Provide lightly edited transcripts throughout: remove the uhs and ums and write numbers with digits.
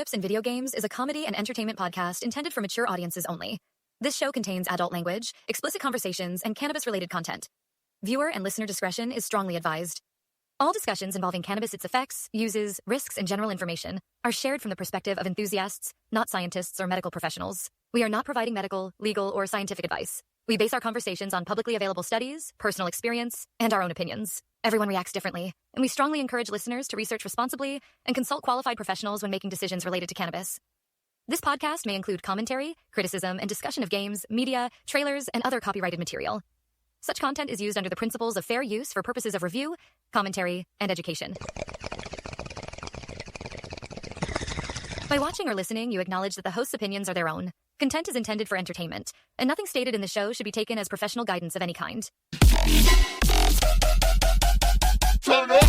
Apocalypse in Video Games is a comedy and entertainment podcast intended for mature audiences only. This show contains adult language, explicit conversations, and cannabis-related content. Viewer and listener discretion is strongly advised. All discussions involving cannabis, its effects, uses, risks, and general information are shared from the perspective of enthusiasts, not scientists or medical professionals. We are not providing medical, legal, or scientific advice. We base our conversations on publicly available studies, personal experience, and our own opinions. Everyone reacts differently, and we strongly encourage listeners to research responsibly and consult qualified professionals when making decisions related to cannabis. This podcast may include commentary, criticism, and discussion of games, media, trailers, and other copyrighted material. Such content is used under the principles of fair use for purposes of review, commentary, and education. By watching or listening, you acknowledge that the host's opinions are their own. Content is intended for entertainment, and nothing stated in the show should be taken as professional guidance of any kind. Turn up.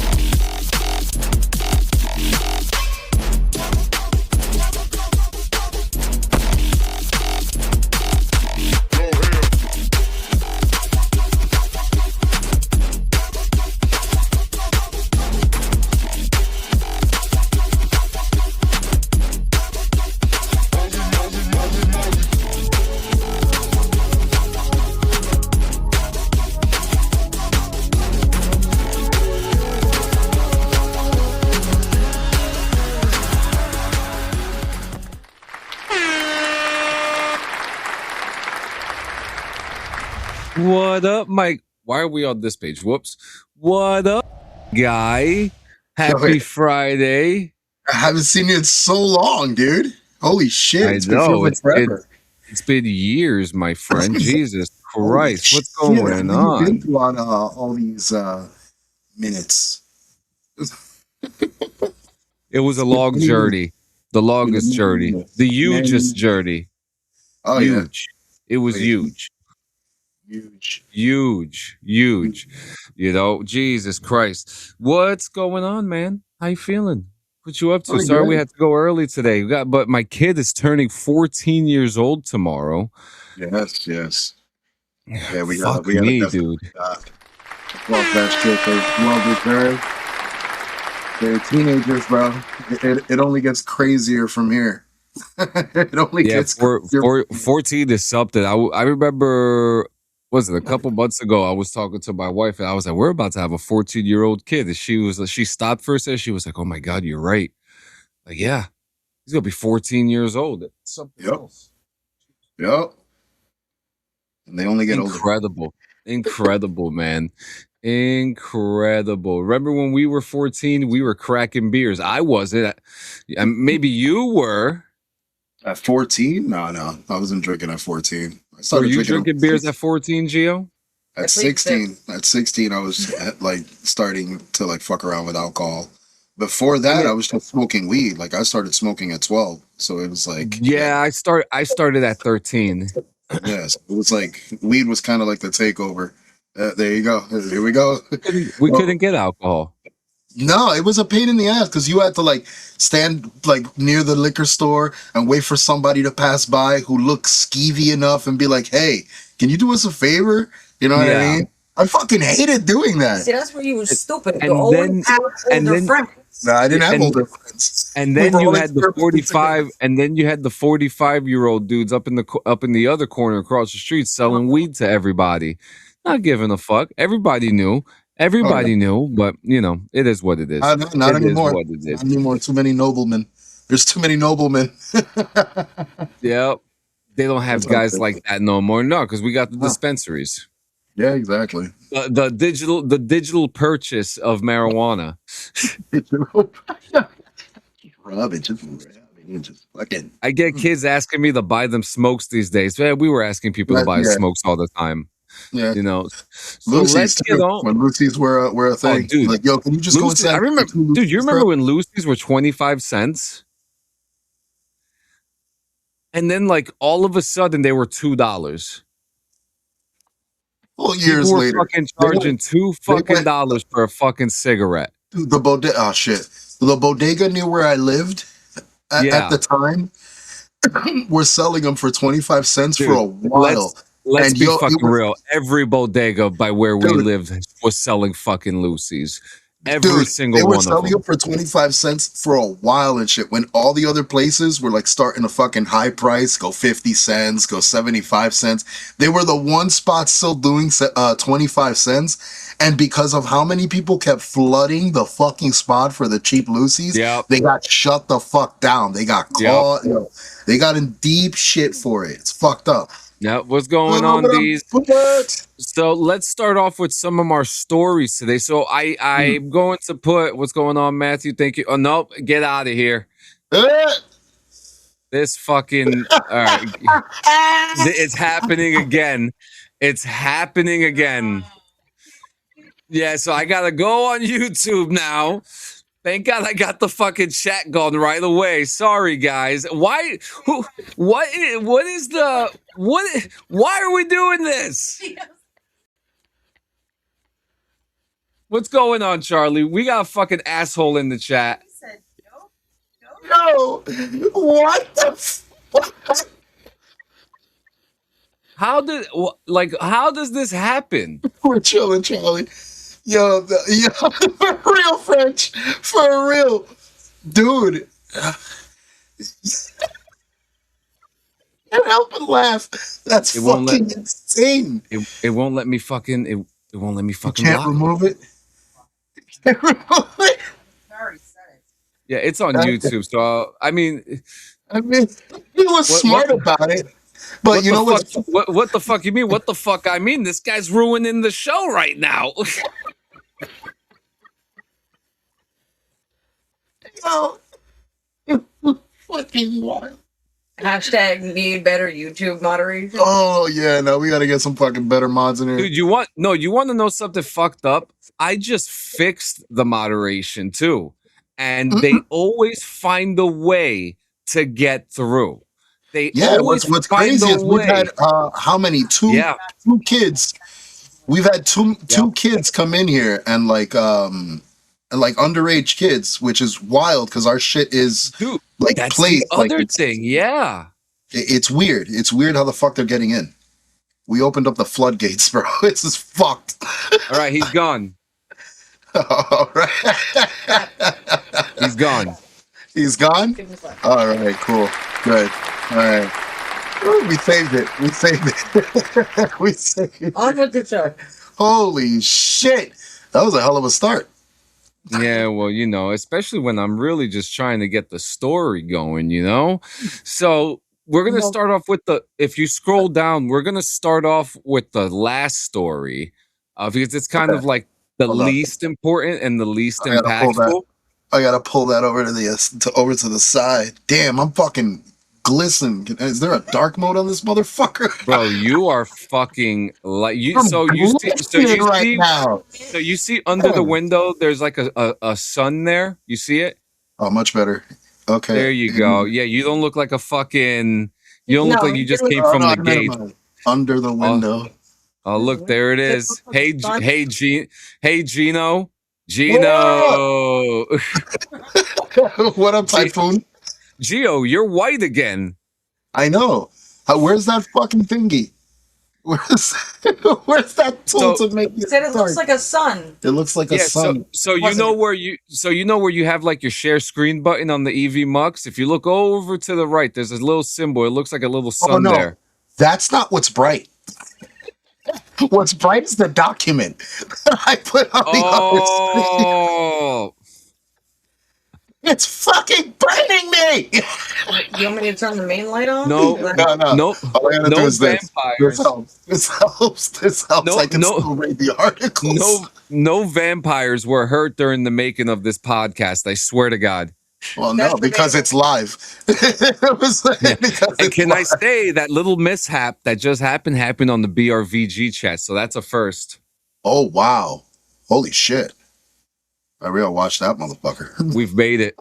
What up, Mike? Why are we on this page? Whoops. What up, guy? Happy Friday. I haven't seen you in so long, dude. Holy shit. I know. It's been years, my friend. Jesus Christ. What's going on? You've been through on all these minutes. It was a long journey. The longest journey. The hugest journey. Oh, huge. Yeah. It was huge. Huge. You know, Jesus Christ. What's going on, man? How you feeling? What you up to? Sorry we had to go early today. But my kid is turning 14 years old tomorrow. Yes. Yeah, we Fuck me, dude. Well, that's good. Well deserved. They're teenagers, bro. It only gets crazier from here. It only gets 14 is something. I remember, was it a couple months ago, I was talking to my wife and I was like, we're about to have a 14-year-old kid. And she stopped for a second. She was like, oh my God, you're right. Like, yeah, he's going to be 14 years old. It's something else. Yep. And they only get older. Incredible, man. Incredible. Remember when we were 14, we were cracking beers. I wasn't. Maybe you were. At 14? No. I wasn't drinking at 14. Were you drinking beers at 14, Gio? At 16. At 16, I was like starting to like fuck around with alcohol. Before that, I was just smoking weed. Like I started smoking at 12. So it was like I started at 13. Yes. It was like weed was kind of like the takeover. There you go. Here we go. We couldn't get alcohol. No, it was a pain in the ass because you had to like stand like near the liquor store and wait for somebody to pass by who looked skeevy enough and be like, "Hey, can you do us a favor?" You know what I mean? I fucking hated doing that. See, that's where you were stupid. And then friends. No, I didn't have older friends. And then you had the 45, and then you had the 45-year-old dudes up in the other corner across the street selling weed to everybody. Not giving a fuck. Everybody knew. Knew, but you know, it is what it is. Not anymore. Not anymore. Too many noblemen. There's too many noblemen. Yep. They don't have guys like that no more. No, because we got the dispensaries. Yeah, exactly. The digital purchase of marijuana. I get kids asking me to buy them smokes these days. Man, we were asking people to buy smokes all the time. Yeah, you know. So Lucy's too, when Lucy's were a thing. Oh, dude. Like, yo, can you just go inside? I remember, dude. You remember when Lucy's were 25 cents? And then, like, all of a sudden, they were $2. Well, years later, fucking charging $2 for a fucking cigarette. Dude, the bodega. Oh shit! The bodega near where I lived at the time were selling them for 25 cents for a while. Let's be fucking real. Every bodega by where we lived was selling fucking Lucy's. Every Dude, they single were one of selling them. them for 25 cents for a while and shit. When all the other places were like starting to fucking high price, go 50 cents, go 75 cents. They were the one spot still doing 25 cents. And because of how many people kept flooding the fucking spot for the cheap Lucy's, Yep. they got shut the fuck down. They got caught. They got in deep shit for it. It's fucked up. Yeah, what's going on, these? What? So let's start off with some of our stories today. So I'm going to put what's going on, Matthew. Thank you. Oh nope, get out of here. This fucking all right. It's happening again. It's happening again. Yeah, so I gotta go on YouTube now. Thank God I got the fucking chat going right away. Sorry, guys. Why? What is the what? Why are we doing this? What's going on, Charlie? We got a fucking asshole in the chat. No. What the fuck? How does this happen? We're chilling, Charlie. Yo, for real, French. For real. Dude. Can't help but laugh. That's fucking insane. It won't let me fucking it won't let me fucking You can't remove it. Can't remove it. Yeah, it's on YouTube. So I mean, he was smart about it. But you know what the fuck you mean? What the fuck I mean? This guy's ruining the show right now. Yo, fucking wild. Hashtag need better YouTube moderation. Oh yeah, no, we gotta get some fucking better mods in here. Dude, you want to know something fucked up? I just fixed the moderation too. And they always find a way to get through. They always what's find crazy a is we've way. had how many? Two kids. We've had two kids come in here and like underage kids, which is wild because our shit is like that's played. The other thing, yeah. It's weird. It's weird how the fuck they're getting in. We opened up the floodgates, bro. This is fucked. All right, he's gone. All right. He's gone. He's gone? All right, cool. Good. All right. Ooh, we saved it. We saved it. We saved it. On with the show. Holy shit. That was a hell of a start. Yeah, well, you know, especially when I'm really just trying to get the story going, you know? So we're going to start off with if you scroll down, we're going to start off with the last story because it's kind of like the least important and the least impactful. I got to pull that over to the side. Damn, I'm fucking glistening. Is there a dark mode on this motherfucker? Bro, you are fucking like you. So you see under the window. There's like a sun there. You see it? Oh, much better. Okay. There you go. Yeah, you don't look like a fucking. You don't look like you just came from the gate. Under the window. Oh, look, there it is. Hey, Gino. What up, Typhoon? Gio, you're white again. I know. Where's that fucking thingy? Where's that tool to make it? Said it looks like a sun. It looks like a sun. So you know where you have like your share screen button on the EV Mux. If you look over to the right, there's a little symbol. It looks like a little sun there. That's not what's bright. What's bright is the document that I put on the other screen. It's fucking burning me! You want me to turn the main light on? No. All I gotta do is vampires. This helps. I can still read the articles. No vampires were hurt during the making of this podcast. I swear to God. Well, no, because it's live. And can I say that little mishap that just happened on the BRVG chat? So that's a first. Oh, wow. Holy shit. I really watched that motherfucker. We've made it.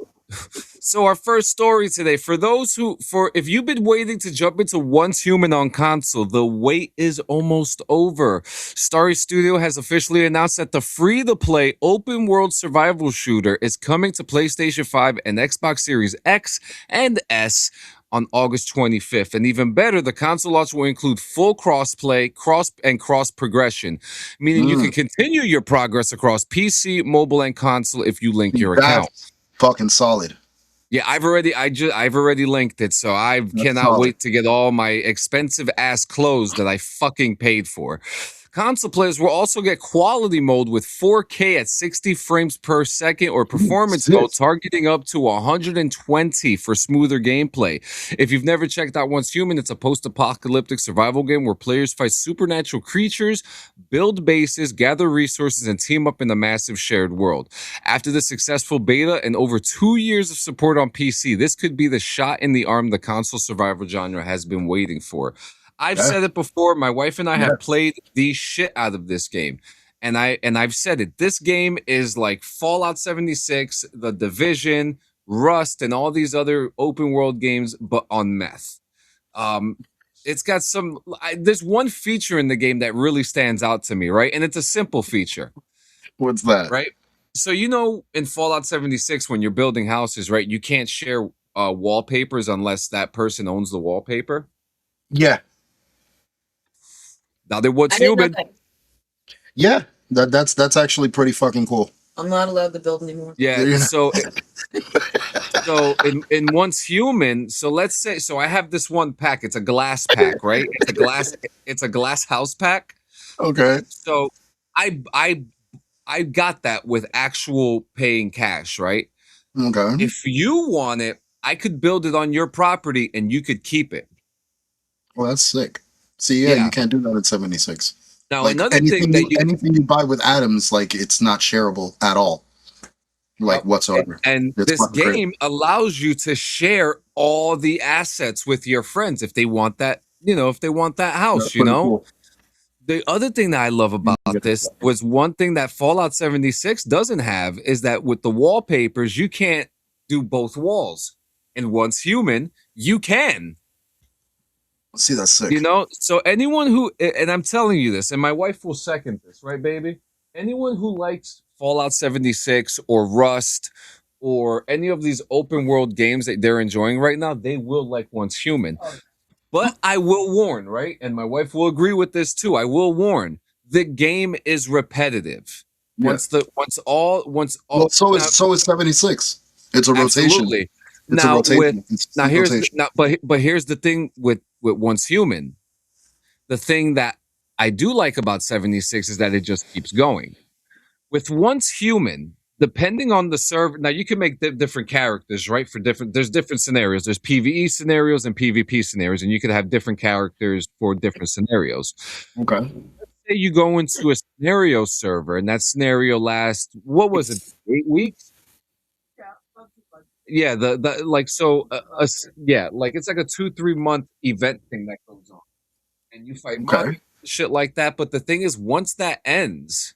So our first story today, if you've been waiting to jump into Once Human on console, the wait is almost over. Starry Studio has officially announced that the free-to-play open-world survival shooter is coming to PlayStation 5 and Xbox Series X and S on August 25th. And even better, the console launch will include full crossplay, cross progression, meaning you can continue your progress across PC, mobile, and console if you link your account. That's fucking solid. Yeah, I've already linked it, so I cannot wait to get all my expensive ass clothes that I fucking paid for. Console players will also get quality mode with 4K at 60 frames per second or performance mode targeting up to 120 for smoother gameplay. If you've never checked out Once Human, it's a post-apocalyptic survival game where players fight supernatural creatures, build bases, gather resources, and team up in a massive shared world. After the successful beta and over 2 years of support on PC, this could be the shot in the arm the console survival genre has been waiting for. I've said it before. My wife and I have played the shit out of this game. And I've said it. This game is like Fallout 76, The Division, Rust, and all these other open world games, but on meth. It's got there's one feature in the game that really stands out to me, right? And it's a simple feature. What's that? Right? So, in Fallout 76, when you're building houses, right, you can't share wallpapers unless that person owns the wallpaper. Yeah. Now they're What's Human. Yeah, that's actually pretty fucking cool. I'm not allowed to build anymore. Yeah, so in Once Human, so let's say, so I have this one pack. It's a glass pack, right? It's a glass house pack. Okay. So I got that with actual paying cash, right? Okay. If you want it, I could build it on your property and you could keep it. Well, that's sick. See, you can't do that at 76. Now, like another thing that anything you buy with Atoms, like it's not shareable at all, like whatsoever. And this game allows you to share all the assets with your friends if they want that. If they want that house, Cool. The other thing that I love about this was one thing that Fallout 76 doesn't have is that with the wallpapers, you can't do both walls. And Once Human, you can. See, that's sick. So anyone who, and I'm telling you this, and my wife will second this, right, baby? Anyone who likes Fallout 76 or Rust or any of these open world games that they're enjoying right now, they will like Once Human. But I will warn, right? And my wife will agree with this too. I will warn. The game is repetitive. Yeah. So is 76. It's a rotation. Absolutely. But here's the thing with Once Human. The thing that I do like about 76 is that it just keeps going. With Once Human, depending on the server, now you can make different characters, right? There's different scenarios. There's PvE scenarios and PvP scenarios, and you could have different characters for different scenarios. Okay. Let's say you go into a scenario server, and that scenario lasts, what was it, 8 weeks? Yeah, it's like a 2-3 month event thing that goes on, and you fight shit like that. But the thing is, once that ends,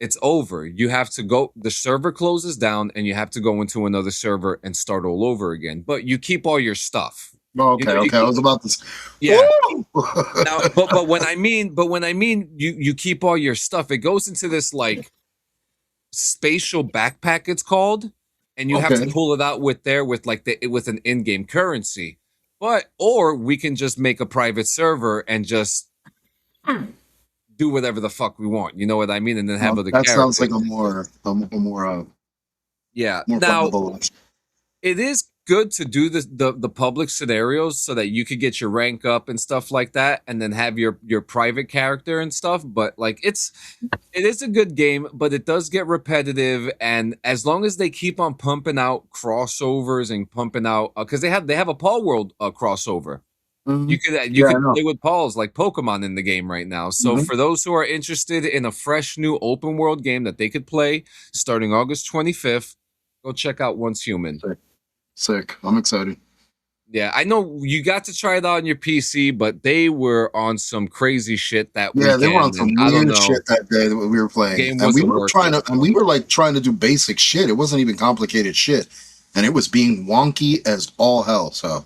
it's over. You have to go. The server closes down, and you have to go into another server and start all over again. But you keep all your stuff. Okay. I was about to. Yeah. Now, but when I mean you keep all your stuff, it goes into this like spatial backpack. It's called. And you have to pull it out with an in-game currency. Or we can just make a private server and just do whatever the fuck we want. You know what I mean? And then have other characters. That sounds like a more now, it is good to do the public scenarios so that you could get your rank up and stuff like that, and then have your private character and stuff. But like it is a good game, but it does get repetitive. And as long as they keep on pumping out crossovers and pumping out, because they have a Paul World crossover. Mm-hmm. You could play with Pauls like Pokemon in the game right now. So for those who are interested in a fresh new open world game that they could play starting August 25th, go check out Once Human. Sick. I'm excited. Yeah, I know you got to try it out on your PC, but they were on some crazy shit that weekend. Yeah, they were on some weird shit that day that we were playing. And we were trying to do basic shit. It wasn't even complicated shit. And it was being wonky as all hell. So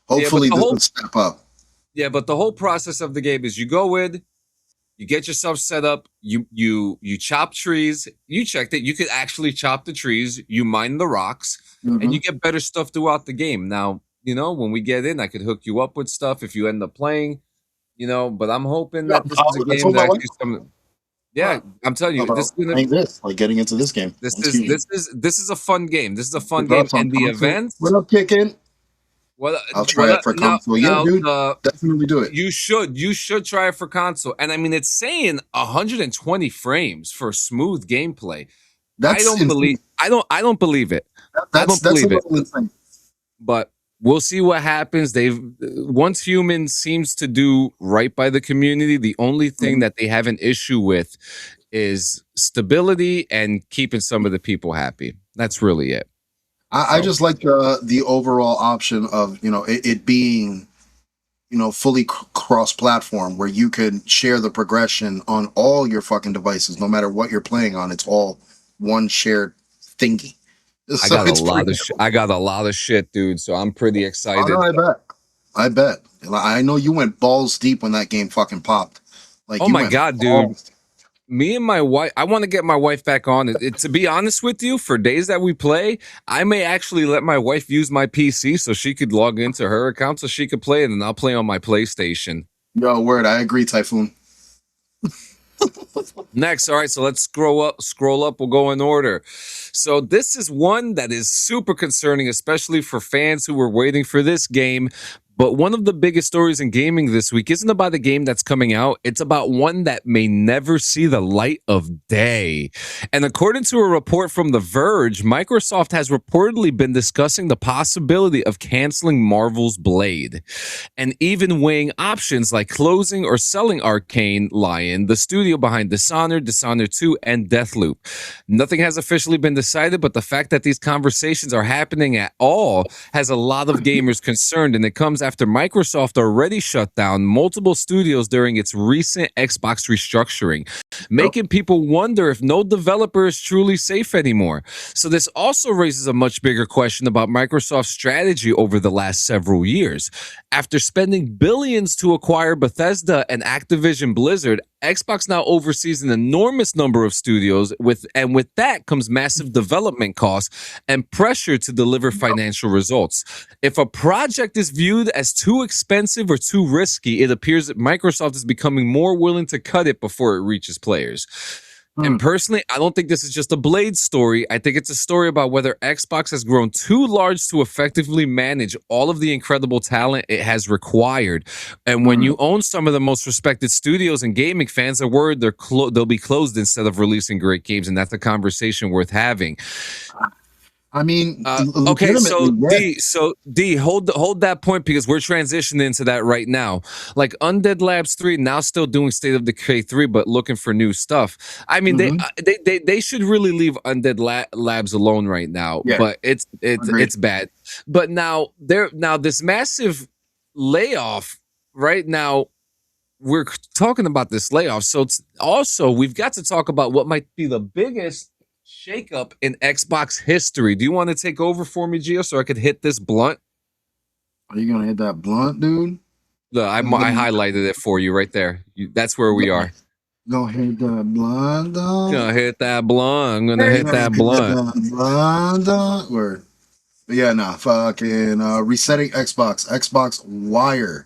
hopefully this will step up. Yeah, but the whole process of the game is you go in, you get yourself set up, you chop trees, you checked it, you could actually chop the trees, you mine the rocks, and you get better stuff throughout the game. Now, when we get in, I could hook you up with stuff if you end up playing. But I'm hoping Yeah, that this is a I game told that my wife actually some. Yeah, I'm telling you, this about is gonna. playing this, like getting into this game. This That's is huge. this is this is a fun game. This is a fun It game, drops on and the console. What events. up, Kickin'? Well, I'll try well, it for now console. Yeah, now dude, the definitely do it. you should try it for console, and I mean it's saying 120 frames for smooth gameplay. I That's don't believe insane. I don't believe it. I don't That's a believe it. little insane. But we'll see what happens. They've once human seems to do right by the community, the only thing Mhm. that they have an issue with is stability and keeping some of the people happy. That's really it. I So just like the overall option of it being fully cross platform where you can share the progression on all your fucking devices, no matter what you're playing on. It's all one shared thingy. I So got a it's lot pretty of shit. I got a lot of shit, dude. So I'm pretty Oh no, excited. I bet. I know you went balls deep when that game fucking popped. Like Oh you my went god, dude. balls. Me and my wife, I want to get my wife back on it. To be honest with you, for days that we play, I may actually let my wife use my PC so she could log into her account so she could play it, and I'll play on my PlayStation. Yo, word, I agree, Typhoon. Next, all right, so let's scroll up, we'll go in order. So this is one that is super concerning, especially for fans who were waiting for this game. But one of the biggest stories in gaming this week isn't about a game that's coming out. It's about one that may never see the light of day. And according to a report from The Verge, Microsoft has reportedly been discussing the possibility of canceling Marvel's Blade and even weighing options like closing or selling Arcane Lion, the studio behind Dishonored, Dishonored 2, and Deathloop. Nothing has officially been decided, but the fact that these conversations are happening at all has a lot of gamers concerned, and it comes after Microsoft already shut down multiple studios during its recent Xbox restructuring, making people wonder if no developer is truly safe anymore. So this also raises a much bigger question about Microsoft's strategy over the last several years. After spending billions to acquire Bethesda and Activision Blizzard, Xbox now oversees an enormous number of studios, with that comes massive development costs and pressure to deliver financial results. If a project is viewed as too expensive or too risky, it appears that Microsoft is becoming more willing to cut it before it reaches players. And personally, I don't think this is just a Blade story. I think it's a story about whether Xbox has grown too large to effectively manage all of the incredible talent it has required. And when you own some of the most respected studios and gaming, fans are worried they'll be closed instead of releasing great games, and that's a conversation worth having. I mean, Okay, so legitimately, D, hold that point because we're transitioning into that right now. Like Undead Labs 3 now still doing State of Decay 3, but looking for new stuff. I mean, they should really leave Undead Labs alone right now. Yeah, But it's agreed. bad. But now this massive layoff right now. We're talking about this layoff, so it's also we've got to talk about what might be the biggest shakeup in Xbox history. Do you want to take over for me, Gio, so I could hit this blunt? Are you gonna hit that blunt, dude? I highlighted it for you right there. That's where we are. Go hit that blunt, dog. Gonna hit that blunt. I'm gonna hit that blunt, dog. Word. But yeah, nah, fucking resetting Xbox Wire.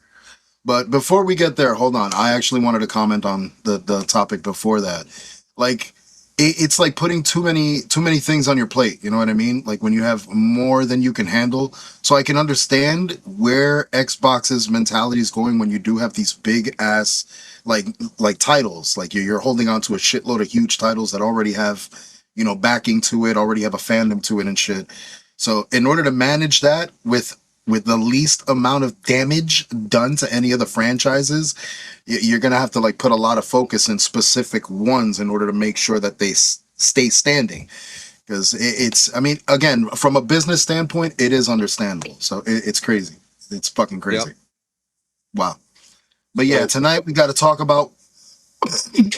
But before we get there, hold on. I actually wanted to comment on the topic before that. Like, it's like putting too many things on your plate. You know what I mean? Like when you have more than you can handle. So I can understand where Xbox's mentality is going when you do have these big ass like titles. Like you're holding on to a shitload of huge titles that already have backing to it, already have a fandom to it and shit. So in order to manage that with the least amount of damage done to any of the franchises, you're gonna have to like put a lot of focus in specific ones in order to make sure that they stay standing. Because it's, I mean, again, from a business standpoint, it is understandable. So it's crazy. It's fucking crazy. Yep. Wow. But yeah, tonight we got to talk about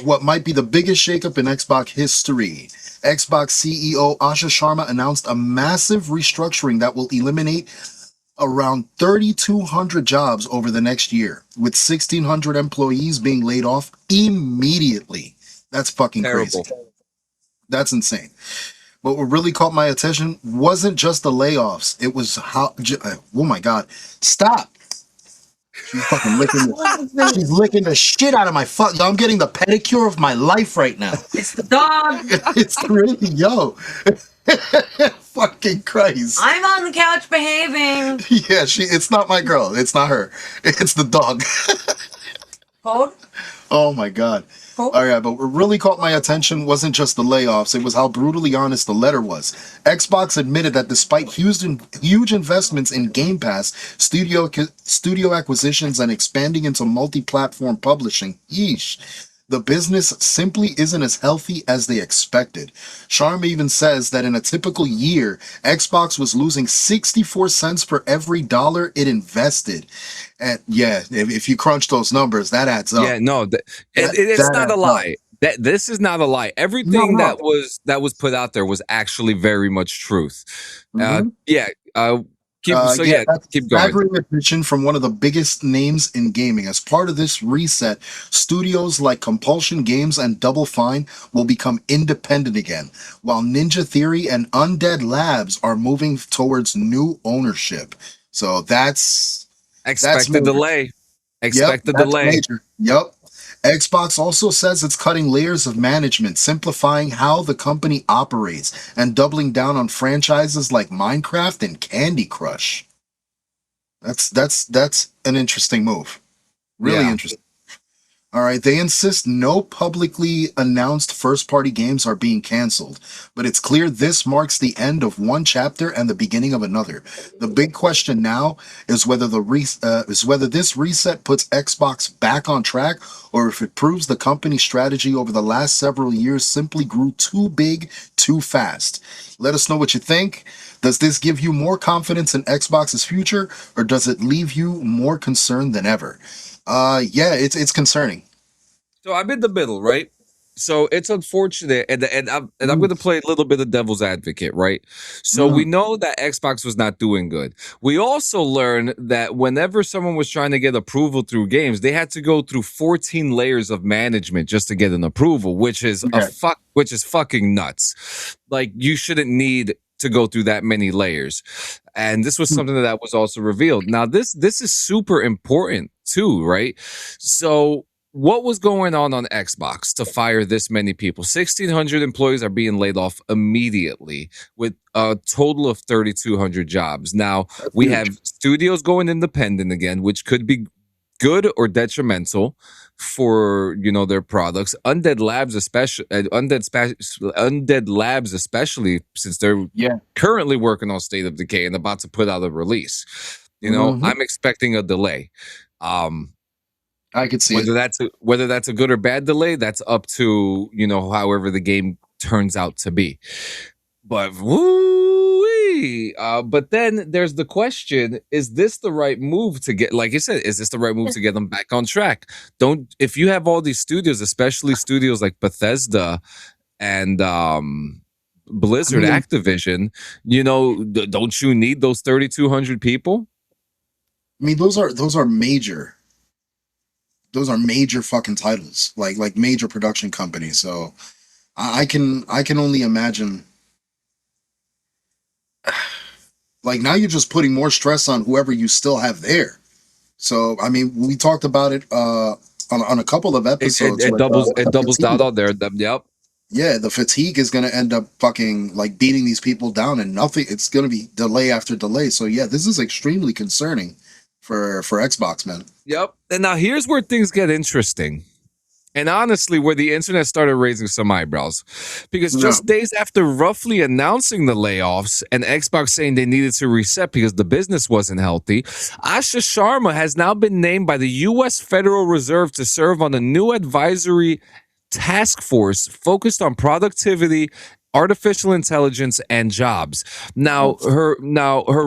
what might be the biggest shakeup in Xbox history. Xbox CEO Asha Sharma announced a massive restructuring that will eliminate around 3,200 jobs over the next year, with 1,600 employees being laid off immediately. That's fucking Terrible. crazy. That's insane. But what really caught my attention wasn't just the layoffs. It was oh my god, stop! She's fucking licking the. She's licking the shit out of my fuck. Yo, I'm getting the pedicure of my life right now. It's the dog. It's crazy, yo. Fucking Christ. I'm on the couch behaving. Yeah, it's not my girl. It's not her. It's the dog. Hold. Oh my god. Hold. All right, but what really caught my attention wasn't just the layoffs, it was how brutally honest the letter was. Xbox admitted that despite huge investments in Game Pass, studio acquisitions, and expanding into multi-platform publishing, the business simply isn't as healthy as they expected. Sharma even says that in a typical year, Xbox was losing 64 cents for every dollar it invested. And yeah, if you crunch those numbers, that adds up. Yeah, no, it's not a lie. This is not a lie. Everything No. that was put out there was actually very much truth. Mhm. Keep That's going. staggering admission from one of the biggest names in gaming. As part of this reset, studios like Compulsion Games and Double Fine will become independent again, while Ninja Theory and Undead Labs are moving towards new ownership. So that's Expect the major. delay. Expect the that's delay. major. Yep. Xbox also says it's cutting layers of management, simplifying how the company operates, and doubling down on franchises like Minecraft and Candy Crush. That's an interesting move. Really interesting. All right, they insist no publicly announced first-party games are being canceled, but it's clear this marks the end of one chapter and the beginning of another. The big question now is whether this reset puts Xbox back on track, or if it proves the company's strategy over the last several years simply grew too big, too fast. Let us know what you think. Does this give you more confidence in Xbox's future, or does it leave you more concerned than ever? Yeah, it's concerning. So I'm in the middle, right? So it's unfortunate, and I'm going to play a little bit of devil's advocate, right? So we know that Xbox was not doing good. We also learned that whenever someone was trying to get approval through games, they had to go through 14 layers of management just to get an approval, which is fucking nuts. Like, you shouldn't need to go through that many layers. And this was something that was also revealed. Now, this is super important too, right? So what was going on Xbox to fire this many people? 1,600 employees are being laid off immediately with a total of 3,200 jobs. Now, we have studios going independent again, which could be good or detrimental for their products. Undead Labs especially, since they're currently working on State of Decay and about to put out a release. I'm expecting a delay. I could see whether that's a good or bad delay, that's up to however the game turns out to be. But but then there's the question: is this the right move to get? Like you said, is this the right move to get them back on track? If you have all these studios, especially studios like Bethesda and Blizzard, Activision, don't you need those 3,200 people? I mean, those are major. Those are major fucking titles, like major production companies. So I can only imagine. Like, now you're just putting more stress on whoever you still have there. So I mean, we talked about it on a couple of episodes. It doubles down on there. Yep. Yeah, the fatigue is going to end up fucking like beating these people down, and nothing. It's going to be delay after delay. So yeah, this is extremely concerning for Xbox, man. Yep. And now here's where things get interesting. And honestly, where the internet started raising some eyebrows. Because just days after roughly announcing the layoffs and Xbox saying they needed to reset because the business wasn't healthy, Asha Sharma has now been named by the U.S. Federal Reserve to serve on a new advisory task force focused on productivity, artificial intelligence, and jobs. Now her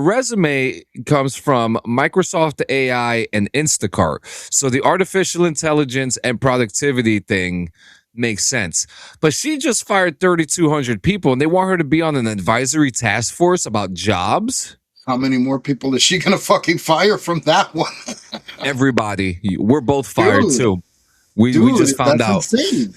resume comes from Microsoft AI and Instacart. So the artificial intelligence and productivity thing makes sense. But she just fired 3,200 people, and they want her to be on an advisory task force about jobs. How many more people is she gonna fucking fire from that one? Everybody. We're both fired too. We just found out. Insane.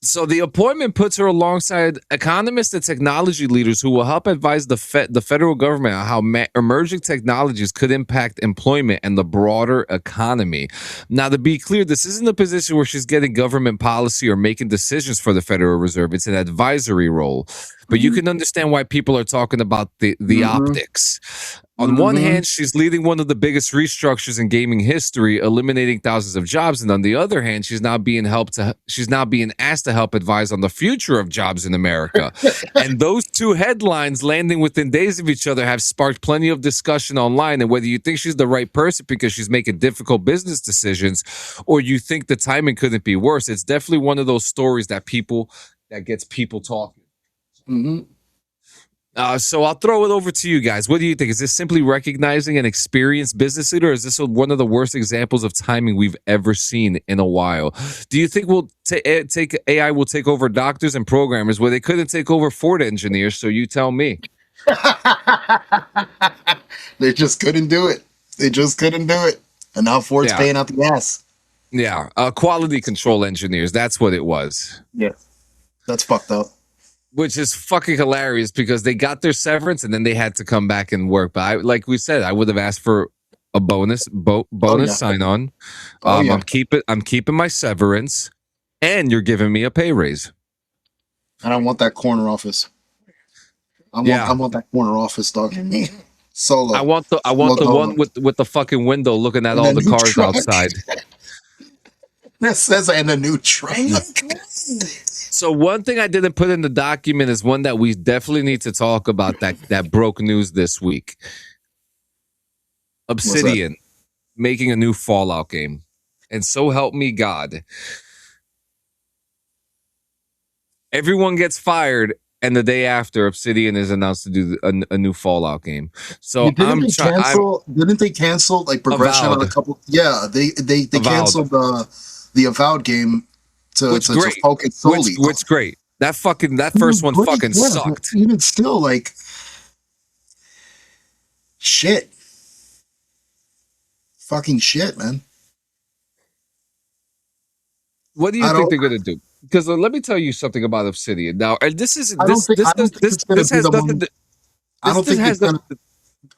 So the appointment puts her alongside economists and technology leaders who will help advise the federal government on how emerging technologies could impact employment and the broader economy. Now, to be clear, this isn't a position where she's getting government policy or making decisions for the Federal Reserve. It's an advisory role. But you can understand why people are talking about the optics. On one hand, she's leading one of the biggest restructures in gaming history, eliminating thousands of jobs, and on the other hand, she's now being asked to help advise on the future of jobs in America. And those two headlines landing within days of each other have sparked plenty of discussion online. And whether you think she's the right person because she's making difficult business decisions, or you think the timing couldn't be worse, it's definitely one of those stories that gets people talking. So I'll throw it over to you guys. What do you think? Is this simply recognizing an experienced business leader, or is this one of the worst examples of timing we've ever seen in a while? Do you think AI will take over doctors and programmers where they couldn't take over Ford engineers? So you tell me. They just couldn't do it. And now Ford's paying out the ass. Yeah, quality control engineers. That's what it was. Yeah, that's fucked up. Which is fucking hilarious because they got their severance and then they had to come back and work. But like we said, I would have asked for a bonus sign on. I'm keeping my severance, and you're giving me a pay raise. And I want that corner office. I want that corner office, dog. Solo. I want the one with the fucking window looking at all the cars truck outside. That says and a new truck. So one thing I didn't put in the document is one that we definitely need to talk about that broke news this week. Obsidian making a new Fallout game. And so help me God. Everyone gets fired, and the day after, Obsidian is announced to do a new Fallout game. So didn't they cancel like progression on a couple? Yeah, they canceled the Avowed game. To focus solely. Which great. That first one fucking sucked. Even still, like, shit. Fucking shit, man. What do you think they're gonna do? Because let me tell you something about Obsidian. Now, and this is I'm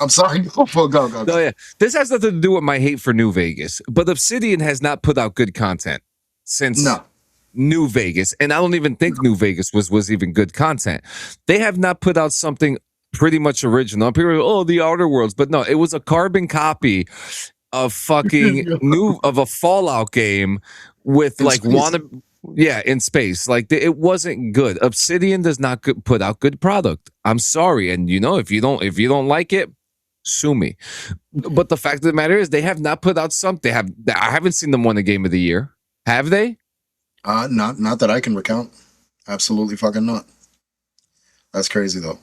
sorry. Go. No, yeah. This has nothing to do with my hate for New Vegas. But Obsidian has not put out good content since New Vegas, and I don't even think New Vegas was even good content. They have not put out something pretty much original. People are, the Outer Worlds, but no, it was a carbon copy of fucking of a Fallout game with in space. Like it wasn't good. Obsidian does not put out good product. I'm sorry, and if you don't like it, sue me. But the fact of the matter is, they have not put out something. I haven't seen them win a game of the year. Have they? Not that I can recount. Absolutely fucking not. That's crazy though.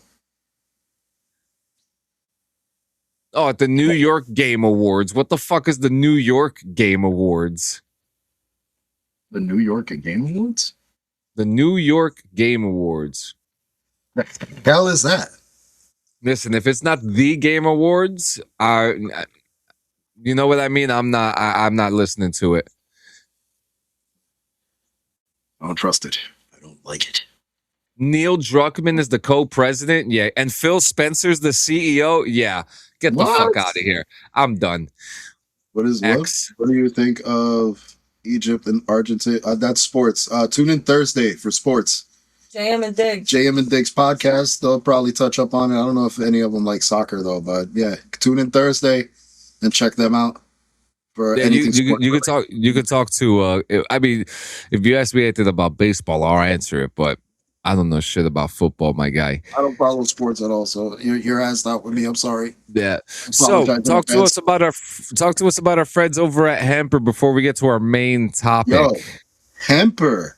Oh, at the New York Game Awards. What the fuck is the New York Game Awards? The New York Game Awards? The New York Game Awards. What the hell is that? Listen, if it's not the Game Awards, you know what I mean? I'm not listening to it. I don't trust it. I don't like it. Neil Druckmann is the co-president. Yeah. And Phil Spencer's the CEO. Yeah. Get the fuck out of here. I'm done. What do you think of Egypt and Argentina? That's sports. Tune in Thursday for sports. JM and Diggs podcast. They'll probably touch up on it. I don't know if any of them like soccer though, but yeah, tune in Thursday and check them out. You could talk to I mean, if you ask me anything about baseball, I'll answer it, but I don't know shit about football, my guy. I don't follow sports at all, so you're asked out with me. I'm sorry. Yeah. So talk to us about our friends over at Hamper before we get to our main topic. Yo, Hamper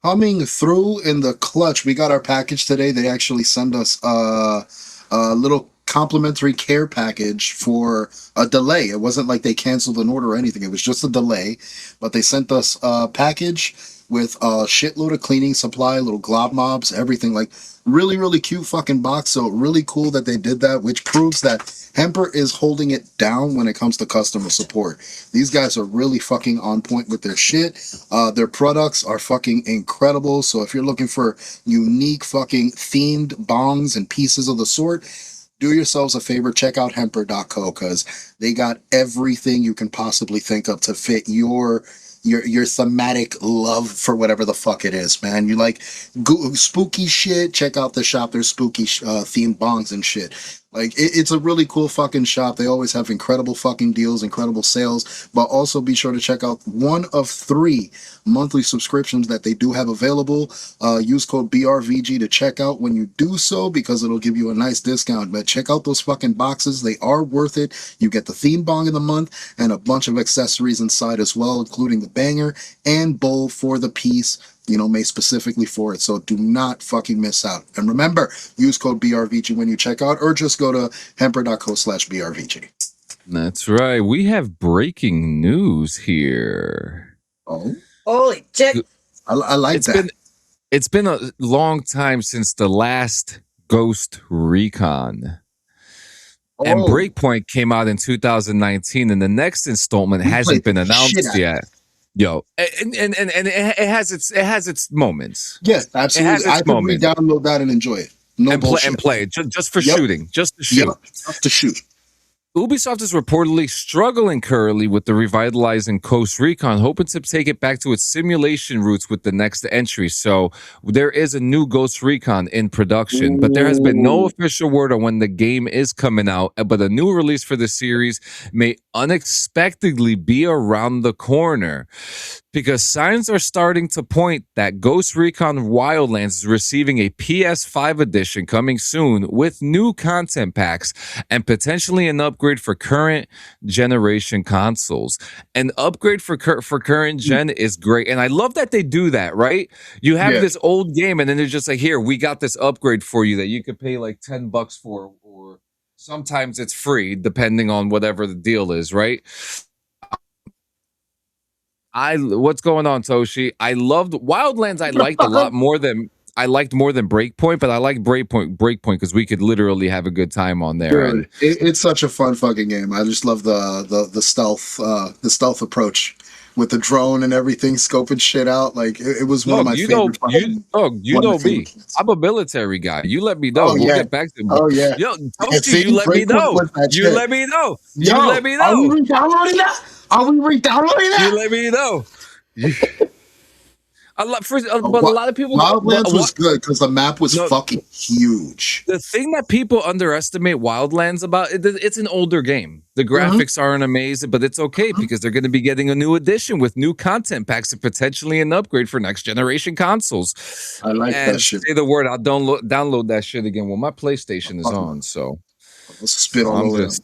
coming through in the clutch. We got our package today. They actually send us a little complimentary care package for a delay. It wasn't like they canceled an order or anything. It was just a delay, but they sent us a package with a shitload of cleaning supply, little glob mobs, everything. Like really, really cute fucking box. So really cool that they did that, which proves that Hemper is holding it down when it comes to customer support. These guys are really fucking on point with their shit. Their products are fucking incredible. So if you're looking for unique fucking themed bongs and pieces of the sort, do yourselves a favor, check out hemper.co because they got everything you can possibly think of to fit your thematic love for whatever the fuck it is, man. You like spooky shit? Check out the shop. There's spooky themed bongs and shit. Like it's a really cool fucking shop. They always have incredible fucking deals, incredible sales. But also be sure to check out one of 3 monthly subscriptions that they do have available. Use code BRVG to check out when you do so because it'll give you a nice discount. But check out those fucking boxes. They are worth it. You get the theme bong of the month and a bunch of accessories inside as well, including the banger and bowl for the piece, made specifically for it. So do not fucking miss out. And remember, use code BRVG when you check out or just go to hemper.co/BRVG. That's right. We have breaking news here. Oh, Holy shit. I like that. It's been a long time since the last Ghost Recon. And Breakpoint came out in 2019, and the next installment hasn't been announced yet. Yo, and it has its moments. Yes, absolutely. I can re-download that and enjoy it. No bullshit. And play it just for shooting, just to shoot. Yep, just to shoot. Ubisoft is reportedly struggling currently with the revitalizing Ghost Recon, hoping to take it back to its simulation roots with the next entry. So there is a new Ghost Recon in production, but there has been no official word on when the game is coming out. But a new release for the series may unexpectedly be around the corner, because signs are starting to point that Ghost Recon Wildlands is receiving a PS5 edition coming soon with new content packs and potentially an upgrade for current generation consoles. An upgrade for current gen is great, and I love that they do that, right? You have this old game, and then they're just like, here, we got this upgrade for you that you could pay like $10 for, or sometimes it's free, depending on whatever the deal is, right? What's going on, Toshi? I loved Wildlands. I liked more than Breakpoint, but I like Breakpoint because we could literally have a good time on there. Dude, it's such a fun fucking game. I just love the stealth approach with the drone and everything, scoping shit out. Like it was one of my favorite. You know me. I'm a military guy. You let me know. We'll get back to it. Oh yeah. Yo, Toshi, you let me know. You let me know. You let me know. Are we re-downloading that? You let me know. But a lot of people. Wildlands was good because the map was fucking huge. The thing that people underestimate Wildlands about, it's an older game. The graphics aren't amazing, but it's okay because they're going to be getting a new edition with new content packs and potentially an upgrade for next generation consoles. I like that shit. Say the word, I'll download that shit again. Well, my PlayStation is on, so let's spit all over it.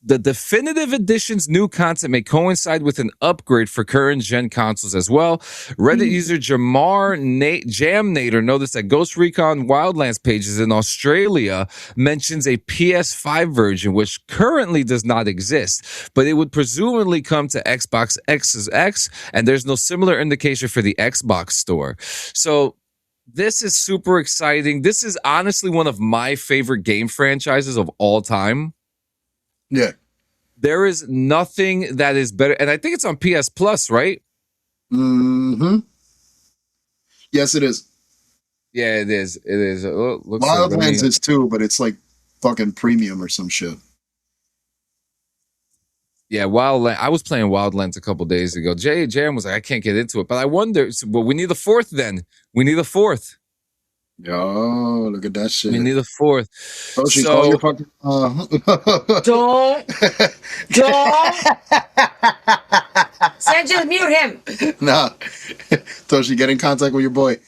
The definitive edition's new content may coincide with an upgrade for current gen consoles as well. Reddit user Jamnator noticed that Ghost Recon Wildlands pages in Australia mentions a PS5 version, which currently does not exist, but it would presumably come to Xbox X's X, and there's no similar indication for the Xbox store. So this is super exciting. This is honestly one of my favorite game franchises of all time. Yeah. There is nothing that is better. And I think it's on PS Plus, right? Mm-hmm. Yes, it is. Yeah, it is. It is. Wildlands is too, but it's like fucking premium or some shit. Yeah, Wildlands. I was playing Wildlands a couple days ago. JM was like, I can't get into it. But I wonder, but we need a fourth then. We need a fourth. Yo, look at that shit. We need a fourth. Toshi, call your fucking. Don't. Said just mute him. Nah. Toshi, get in contact with your boy.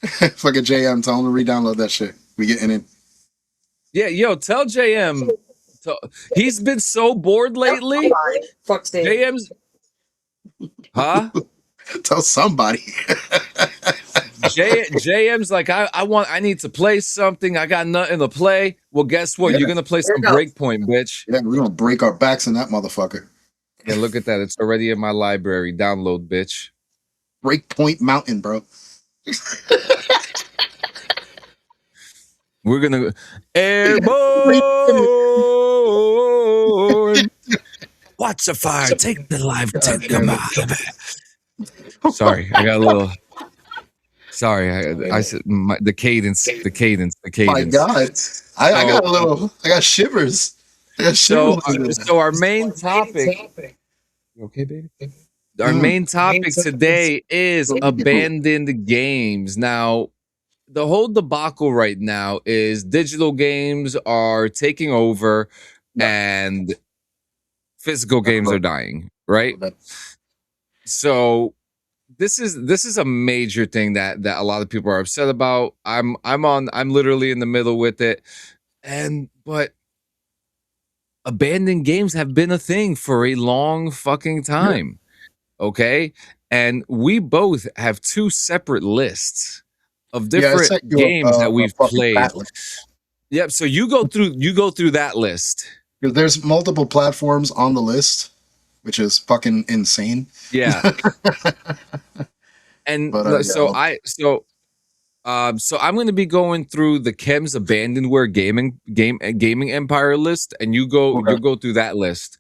Fucking JM, tell him to re-download that shit. We getting in. Yeah, yo, tell JM. He's been so bored lately. Fuck Steve. JM's. Huh? Tell somebody. JM's like, I need to play something. I got nothing to play. Well, guess what? You're gonna play some Breakpoint, bitch. Yeah, we're gonna break our backs in that motherfucker. Yeah, look at that. It's already in my library. Download, bitch. Breakpoint Mountain, bro. We're gonna airborne. Watch the fire. Take the life. God Take the damn it. Sorry, I got a little. Sorry, I said the cadence. My God. I got a little, I got shivers. I got shivers. So our main topic. You okay, baby? Our main topic today is abandoned games. Now, the whole debacle right now is digital games are taking over and physical games are dying, right? So this is a major thing that a lot of people are upset about. I'm literally in the middle with it. But abandoned games have been a thing for a long fucking time. Okay? And we both have two separate lists of different games that we've played. Yep. So you go through that list. There's multiple platforms on the list, which is fucking insane. Yeah. And so I'm going to be going through the Chem's abandonware gaming empire list, and you go through that list.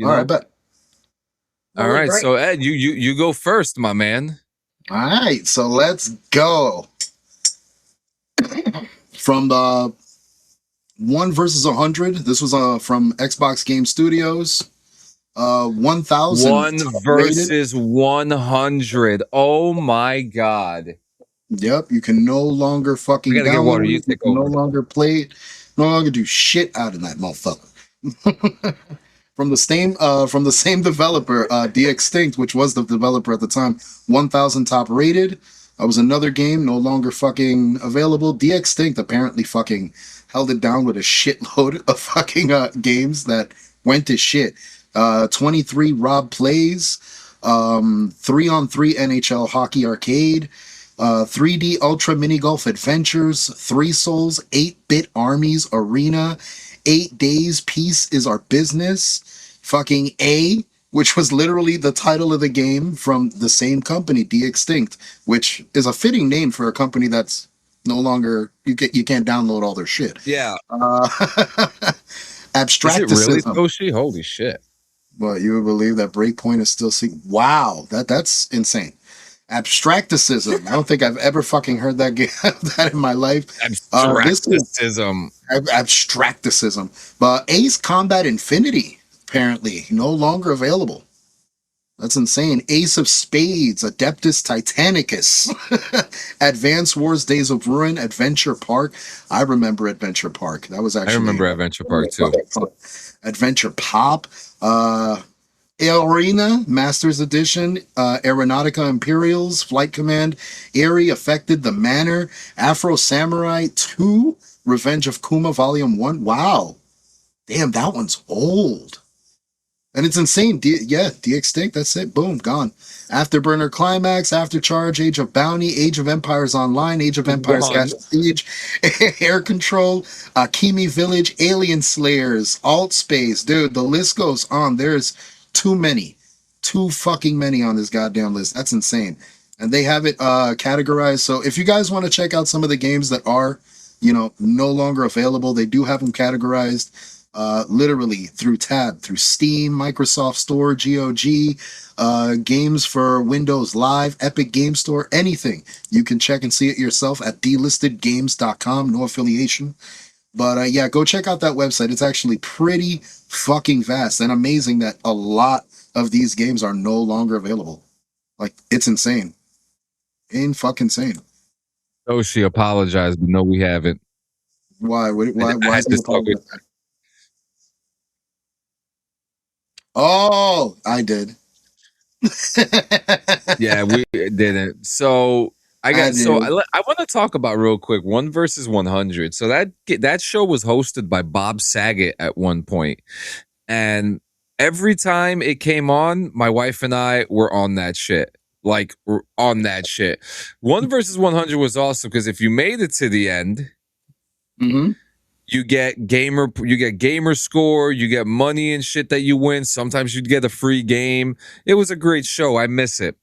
All right, bet. All right, so Ed, you go first, my man. All right, so let's go. From the 1 versus 100, this was from Xbox Game Studios. 1,000. 1 versus 100. Oh my God. Yep, you can no longer fucking gotta get water. You take over. No longer play it. No longer do shit out of that motherfucker. From the same developer, De-Extinct, which was the developer at the time, 1,000 top rated. Was another game no longer fucking available. De-Extinct apparently fucking held it down with a shitload of fucking games that went to shit. 23 Rob Plays, 3-on-3 NHL Hockey Arcade, 3D Ultra Mini Golf Adventures, 3 Souls, 8-Bit Armies Arena, 8 Days Peace is Our Business, fucking A, which was literally the title of the game from the same company, De-Extinct, which is a fitting name for a company that's no longer, you can't download all their shit. Yeah. Abstracticism. Is it really Toshi? Holy shit. Well, you would believe that Breakpoint is still wow, that's insane. Abstracticism. I don't think I've ever fucking heard that in my life. Abstracticism. Abstracticism. But Ace Combat Infinity, apparently, no longer available. That's insane. Ace of Spades, Adeptus Titanicus, Advance Wars, Days of Ruin, Adventure Park. I remember Adventure Park. That was actually. I remember Adventure Park too. Adventure Pop, Arena Masters Edition, Aeronautica Imperials, Flight Command, Eerie Affected, The Manor, Afro Samurai 2, Revenge of Kuma Volume 1. Wow. Damn, that one's old. And it's insane. De-Extinct, that's it. Boom, gone. Afterburner Climax, Aftercharge, Age of Bounty, Age of Empires Online, Age of Empires Siege, Air Control, Akimi Village, Alien Slayers, Alt Space. Dude, the list goes on. There's too many. Too fucking many on this goddamn list. That's insane. And they have it categorized. So if you guys want to check out some of the games that are, no longer available, they do have them categorized. Literally through tab, through Steam, Microsoft Store, GOG, games for Windows Live, Epic Game Store, anything. You can check and see it yourself at delistedgames.com, no affiliation. But yeah, go check out that website. It's actually pretty fucking vast and amazing that a lot of these games are no longer available. Like, it's insane. Fucking insane. Oh, she apologized, but no, we haven't. Why is this talking? Oh, I did. Yeah, we didn't. So I want to talk about real quick 1 versus 100. So that show was hosted by Bob Saget at one point, and every time it came on, my wife and I were on that shit. Like, we're on that shit. 1 versus 100 was awesome because if you made it to the end, You get gamer score, you get money and shit that you win. Sometimes you'd get a free game. It was a great show. I miss it.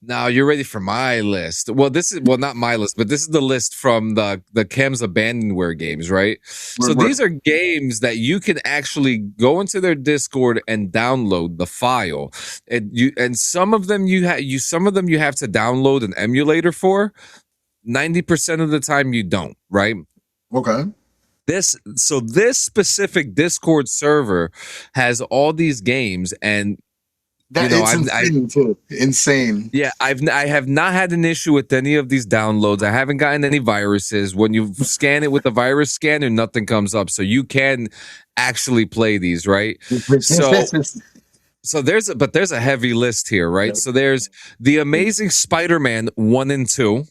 Now you're ready for my list. Well, not my list, but this is the list from the Chem's Abandonware games, right? So these are games that you can actually go into their Discord and download the file. And some of them you have to download an emulator for. 90% of the time you don't, right? Okay. This specific Discord server has all these games, and insane too. Insane. Yeah, I have not had an issue with any of these downloads. I haven't gotten any viruses. When you scan it with the virus scanner, nothing comes up, so you can actually play these, right? So there's a heavy list here, right? So there's The Amazing Spider-Man 1 and 2.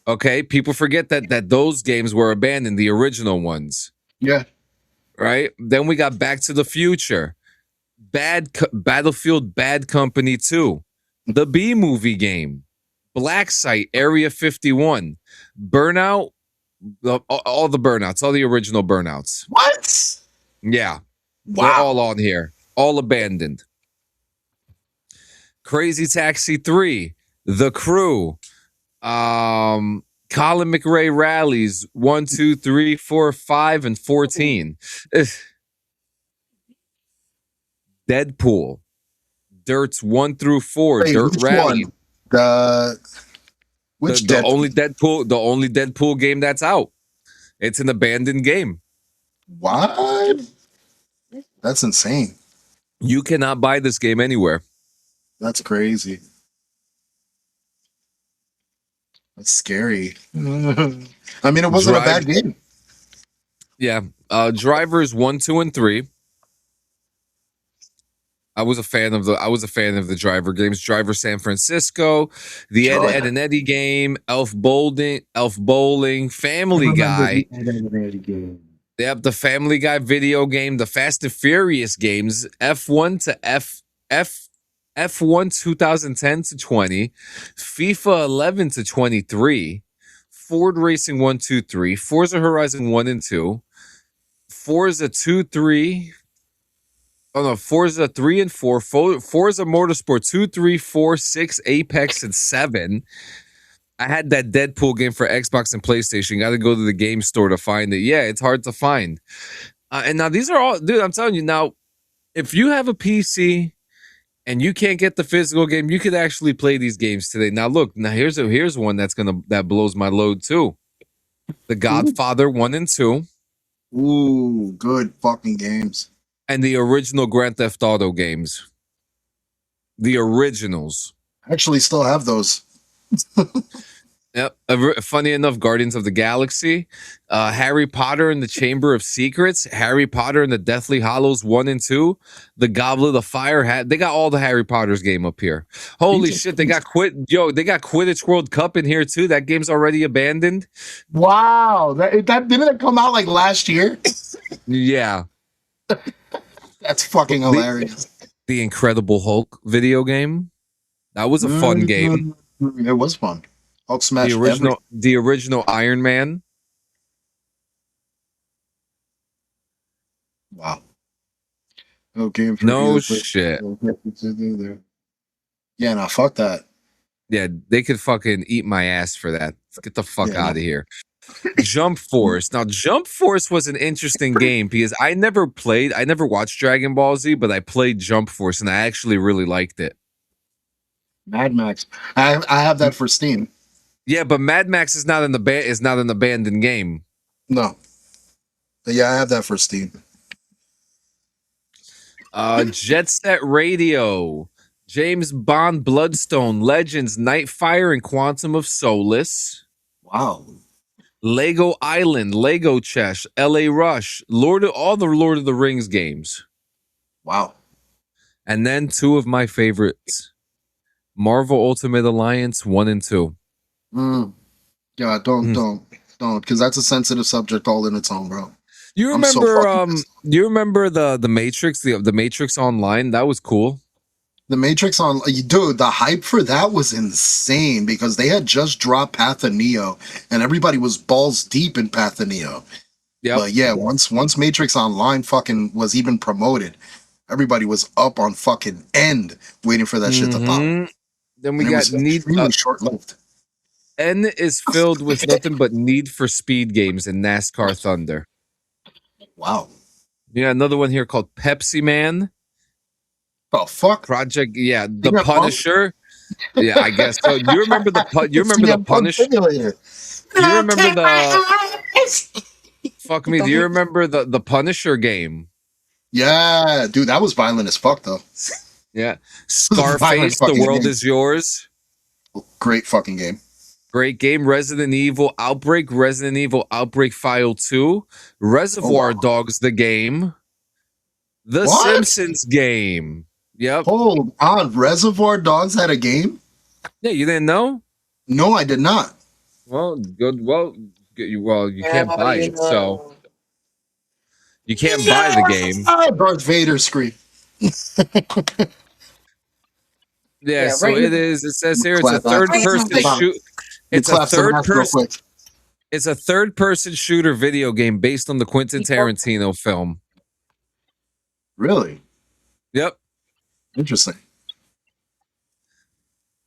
Okay, people forget that those games were abandoned, the original ones. Yeah. Right? Then we got Back to the Future, Battlefield Bad Company 2, the B-movie game, Black Site, Area 51, Burnout, all the Burnouts, all the original Burnouts. What? Yeah. Wow. They're all on here, all abandoned. Crazy Taxi 3, The Crew, Colin McRae Rallies 1, 2, 3, 4, 5, and 14. Deadpool, Dirts 1 through 4, Wait, Dirt which Rally. one? Which the only Deadpool game that's out. It's an abandoned game. What? That's insane. You cannot buy this game anywhere. That's crazy. That's scary. I mean, it wasn't a bad game. Yeah. Drivers 1, 2, and 3. I was a fan of the Driver games. Driver San Francisco, the Ed and Eddie game, Elf Bowling, Family Guy. They have the Family Guy video game, the Fast and Furious games, F1 to F1 2010 to 20, FIFA 11 to 23, Ford Racing 1, 2, 3, Forza Horizon 1 and 2, Forza 2, 3. Oh no, Forza 3 and 4, Forza Motorsport 2, 3, 4, 6, Apex, and 7. I had that Deadpool game for Xbox and PlayStation. Got to go to the game store to find it. Yeah, it's hard to find. And now these are all, dude, I'm telling you now, if you have a PC and you can't get the physical game, you could actually play these games today. Now look, here's one that blows my load too. The Godfather 1 and 2. Ooh, good fucking games. And the original Grand Theft Auto games. The originals. I actually still have those. Yep. Funny enough, Guardians of the Galaxy, Harry Potter and the Chamber of Secrets, Harry Potter and the Deathly Hallows 1 and 2, the Goblet of Fire. They got all the Harry Potter's game up here. Holy shit, they got Quidditch World Cup in here too. That game's already abandoned. Wow. That didn't it come out like last year? Yeah. That's fucking hilarious. The Incredible Hulk video game. That was a fun game. It was fun. Hulk smash. The original Iron Man. Wow. Okay. No shit. Yeah, no, fuck that. Yeah, they could fucking eat my ass for that. Get the fuck out of here. Jump Force. Now, Jump Force was an interesting game because I never watched Dragon Ball Z, but I played Jump Force and I actually really liked it. Mad Max. I have that for Steam. Yeah, but Mad Max is not an abandoned game. No. But yeah, I have that for Steam. Jet Set Radio, James Bond, Bloodstone, Legends, Nightfire, and Quantum of Solace. Wow. Lego Island, Lego Chess, LA Rush, all the Lord of the Rings games. Wow. And then two of my favorites, Marvel Ultimate Alliance 1 and 2. Yeah, don't, because that's a sensitive subject all in its own, bro. You remember? Do you remember the Matrix, the Matrix Online? That was cool. The Matrix on, dude, the hype for that was insane because they had just dropped Path of Neo and everybody was balls deep in Path of Neo. Yep. But yeah, once Matrix Online fucking was even promoted, everybody was up on fucking end waiting for that shit to pop. Then we And it got was extremely short-lived. N is filled with nothing but Need for Speed games and NASCAR Thunder. Wow. Yeah, another one here called Pepsi Man. Oh fuck. Project, yeah, The got Punisher. Yeah, I guess so. You remember the Punisher? Do you remember the fuck me? Do you remember the Punisher game? Yeah, dude, that was violent as fuck though. Yeah, Scarface. The World Is Yours. Great fucking game. Great game. Resident Evil Outbreak. Resident Evil Outbreak File 2. Reservoir Dogs. The game. The Simpsons game. Yep. Hold on, Reservoir Dogs had a game? Yeah, you didn't know? No, I did not. Well, good. Well, you can't buy it, so you can't buy the game. Darth Vader scream. Yeah, so right. It says here it's a third person shoot. It's a third person. It's a third person shooter video game based on the Quentin Tarantino film. Really? Yep. Interesting.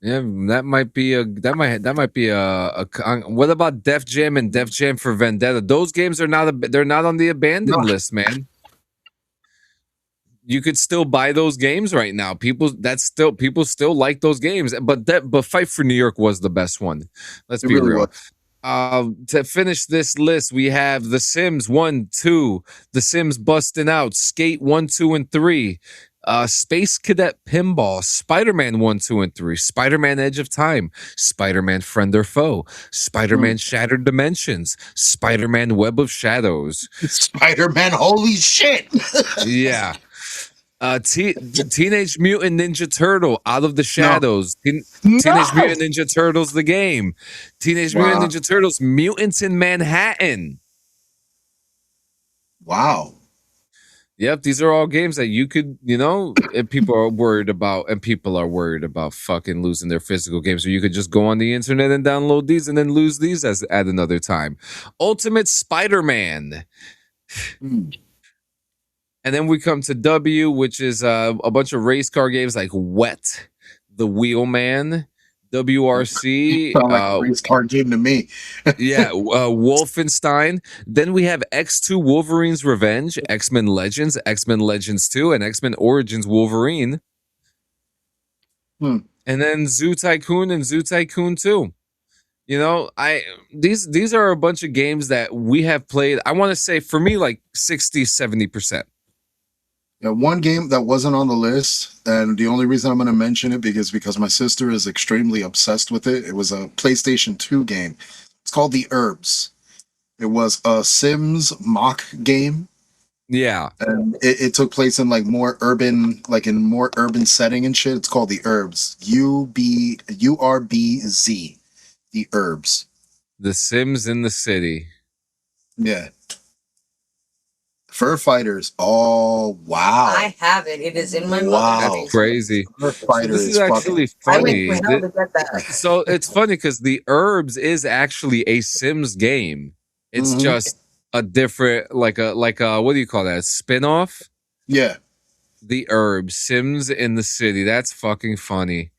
Yeah, that might be a what about Def Jam and Def Jam for Vendetta? Those games are they're not on the abandoned list, man. You could still buy those games right now. People still like those games, but Fight for New York was the best one. Let's be real. To finish this list, we have The Sims 1, 2, The Sims Bustin' Out, Skate 1, 2, and 3, Space Cadet Pinball, Spider-Man 1, 2, and 3, Spider-Man Edge of Time, Spider-Man Friend or Foe, Spider-Man Shattered Dimensions, Spider-Man Web of Shadows. Spider-Man, holy shit! Yeah. Teenage Mutant Ninja Turtle, Out of the Shadows. Teenage Mutant Ninja Turtles, the game. Teenage Mutant Ninja Turtles, Mutants in Manhattan. Wow. Yep, these are all games that you could, if people are worried about fucking losing their physical games, or you could just go on the internet and download these and then lose these at another time. Ultimate Spider-Man. And then we come to W, which is a bunch of race car games like Wet, The Wheelman, WRC. Sound like a race car game to me. Yeah, Wolfenstein. Then we have X2 Wolverine's Revenge, X-Men Legends, X-Men Legends 2, and X-Men Origins Wolverine. And then Zoo Tycoon and Zoo Tycoon 2. These are a bunch of games that we have played. I want to say for me, like 60, 70%. Yeah, one game that wasn't on the list, and the only reason I'm going to mention it because my sister is extremely obsessed with it. It was a PlayStation 2 game. It's called The Herbs. It was a Sims mock game. Yeah. And it took place in more urban setting and shit. It's called The Herbs. URBZ. The Herbs. The Sims in the City. Yeah. Fur Fighters. Oh, wow. I have it. It is in my That's crazy. Fur Fighters. So this is actually funny. I went to get that. So it's funny because The Herbs is actually a Sims game. It's just a different, like a what do you call that? A spin-off? Yeah. The Herbs. Sims in the City. That's fucking funny.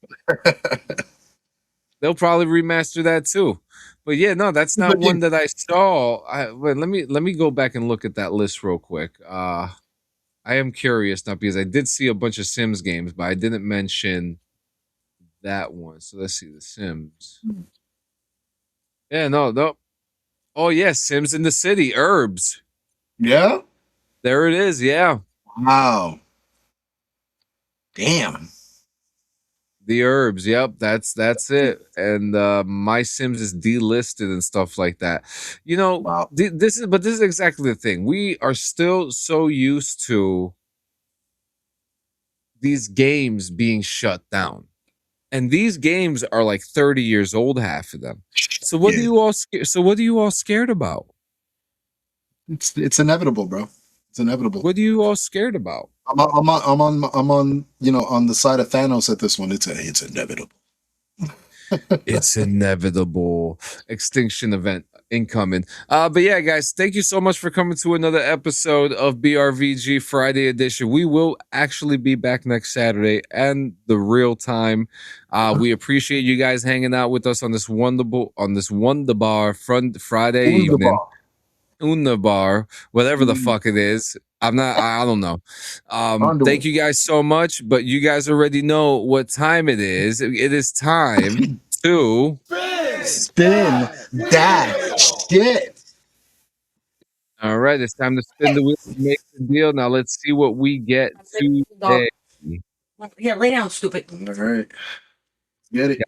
They'll probably remaster that too. But yeah, no, that's not one that I saw. Let me go back and look at that list real quick. I am curious now because I did see a bunch of Sims games, but I didn't mention that one. So let's see the Sims. Yeah, no. Oh yeah, Sims in the City, Herbs. Yeah? There it is, yeah. Wow. Damn. The Herbs, yep, that's it. And My Sims is delisted and stuff like that. This is exactly the thing. We are still so used to these games being shut down. And these games are like 30 years old, half of them. So what are you all scared about? It's inevitable, bro. It's inevitable. What are you all scared about? I'm on on the side of Thanos at this one. It's inevitable. It's inevitable. Extinction event incoming. But yeah, guys, thank you so much for coming to another episode of BRVG Friday edition. We will actually be back next Saturday and the real time. We appreciate you guys hanging out with us on this wonderbar Friday evening. Wunderbar. Unnabar, whatever the fuck it is. I don't know. Thank you guys so much, but you guys already know what time it is. It is time to Spin that shit. all right, it's time to spin the wheel to make the deal. Now let's see what we get today. Here, lay down, stupid. All right. Get it.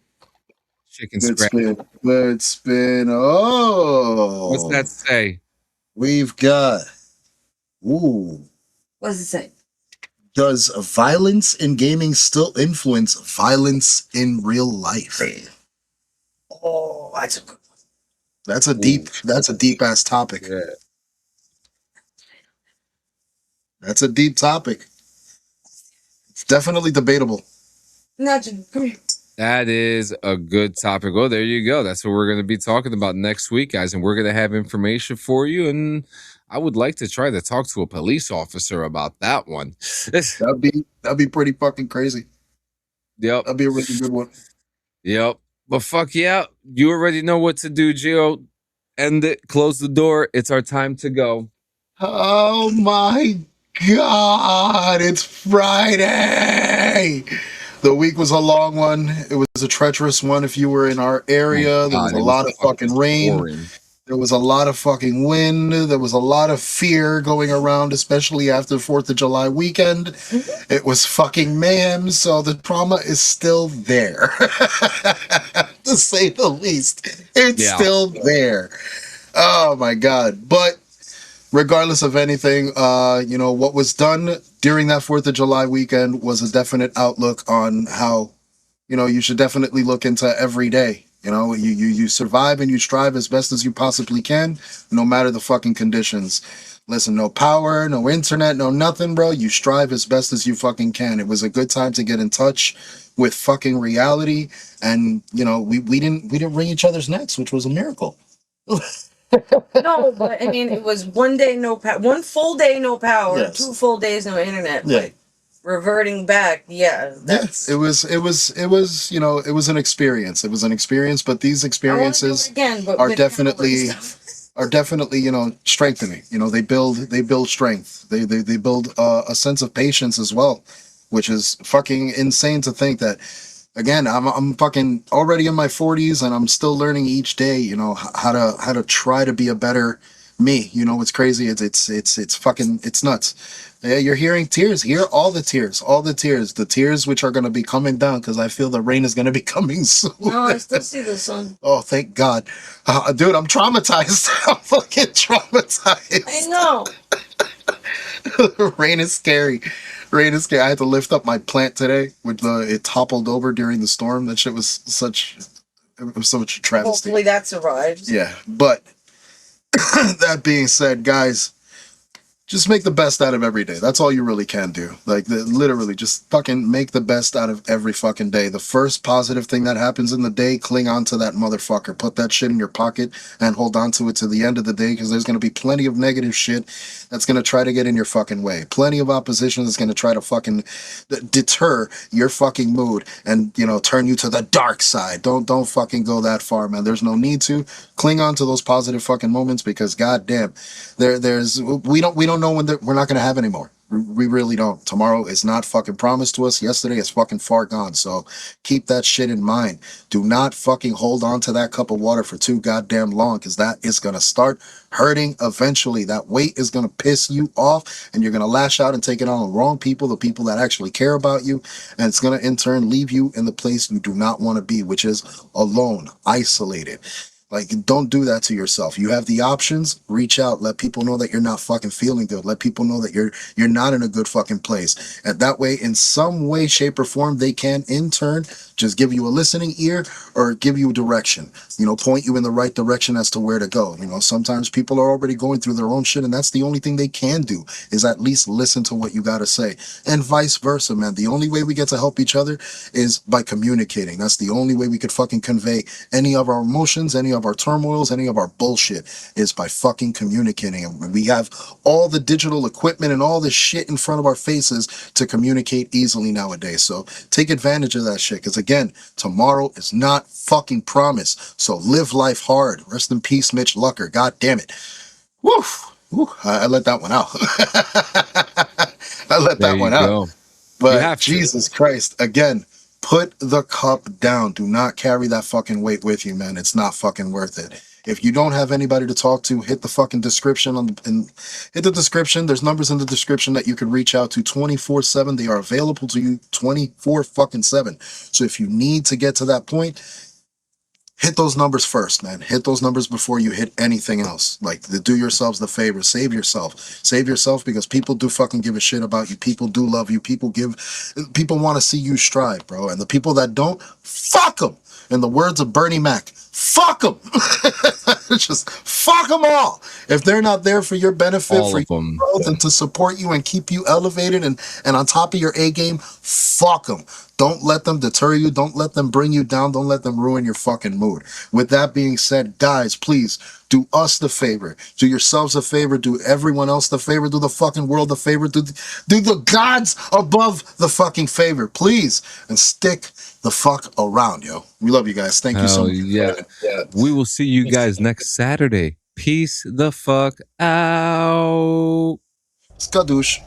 Chicken Good scratch. spin. Good spin. Oh. What's that say? We've got. Ooh. What does it say? Does violence in gaming still influence violence in real life? Oh, that's a good one. That's a deep ass topic. Yeah. That's a deep topic. It's definitely debatable. Come here. That is a good topic. Oh, there you go. That's what we're going to be talking about next week, guys. And we're going to have information for you. And I would like to try to talk to a police officer about that one. That'd be pretty fucking crazy. Yep. That'd be a really good one. Yep. But fuck yeah. You already know what to do, Gio. End it. Close the door. It's our time to go. Oh my God. It's Friday. The week was a long one. It was a treacherous one if you were in our area. There was a lot of fucking rain. Boring. There was a lot of fucking wind. There was a lot of fear going around, especially after the 4th of July weekend. It was fucking mayhem, so the trauma is still there. To say the least. It's still there. Oh my God. But regardless of anything, what was done during that 4th of July weekend was a definite outlook on how, you should definitely look into every day. You survive and you strive as best as you possibly can, no matter the fucking conditions. Listen, no power, no internet, no nothing, bro. You strive as best as you fucking can. It was a good time to get in touch with fucking reality, and we didn't wring each other's necks, which was a miracle. No, but I mean, it was one day no power, one full day no power, Yes. 2 full days no internet. Yeah. But reverting back, that's It was an experience. It was an experience, but these experiences are definitely strengthening. They build strength. They build a sense of patience as well, which is fucking insane to think that. Again, I'm fucking already in my 40s and I'm still learning each day, how to try to be a better me. It's crazy. It's fucking, it's nuts. Yeah, you're hearing tears. Hear all the tears, the tears which are going to be coming down because I feel the rain is going to be coming soon. No, I still see the sun. Oh, thank God. Dude, I'm traumatized. I'm fucking traumatized. I know. Rain is scary. I had to lift up my plant today, it toppled over during the storm. That shit was such a travesty. Hopefully that survives. Yeah, but that being said, guys, just make the best out of every day. That's all you really can do. Literally, just fucking make the best out of every fucking day. The first positive thing that happens in the day, cling on to that motherfucker. Put that shit in your pocket and hold on to it to the end of the day, because there's going to be plenty of negative shit that's going to try to get in your fucking way. Plenty of opposition that's going to try to fucking deter your fucking mood and, turn you to the dark side. Don't fucking go that far, man. There's no need to. Cling on to those positive fucking moments, because goddamn, we don't know when we're not going to have anymore. We really don't. Tomorrow is not fucking promised to us. Yesterday is fucking far gone. So keep that shit in mind. Do not fucking hold on to that cup of water for too goddamn long, because that is going to start hurting eventually. That weight is going to piss you off, and you're going to lash out and take it on the wrong people, the people that actually care about you. And it's going to in turn leave you in the place you do not want to be, which is alone, isolated. Don't do that to yourself. You have the options. Reach out. Let people know that you're not fucking feeling good. Let people know that you're not in a good fucking place. And that way, in some way, shape, or form, they can in turn just give you a listening ear or give you direction, point you in the right direction as to where to go. Sometimes people are already going through their own shit, and that's the only thing they can do is at least listen to what you got to say, and vice versa, man. The only way we get to help each other is by communicating. That's the only way we could fucking convey any of our emotions, any of our turmoils, any of our bullshit, is by fucking communicating. And we have all the digital equipment and all this shit in front of our faces to communicate easily nowadays. So take advantage of that shit, because again, tomorrow is not fucking promised. So live life hard. Rest in peace, Mitch Lucker. God damn it. Woof. Woo. I let that one out. I let There that one you out. go. You But have to. Jesus Christ, again, put the cup down. Do not carry that fucking weight with you, man. It's not fucking worth it. If you don't have anybody to talk to, hit the fucking description hit the description. There's numbers in the description that you can reach out to 24/7. They are available to you 24 fucking 7. So if you need to get to that point, hit those numbers first, man. Hit those numbers before you hit anything else. Like, do yourselves the favor. Save yourself. Save yourself, because people do fucking give a shit about you. People do love you. People want to see you strive, bro. And the people that don't, fuck them. In the words of Bernie Mac, fuck them. Just fuck them all. If they're not there for your benefit, All for of your them. growth, and to support you and keep you elevated and on top of your A game, fuck them. Don't let them deter you. Don't let them bring you down. Don't let them ruin your fucking mood. With that being said, guys, please do us the favor. Do yourselves a favor. Do everyone else the favor. Do the fucking world the favor. Do the gods above the fucking favor, please. And stick the fuck around, yo. We love you guys. Thank you so Hell much. yeah. We will see you guys next Saturday. Peace the fuck out. Skadoosh.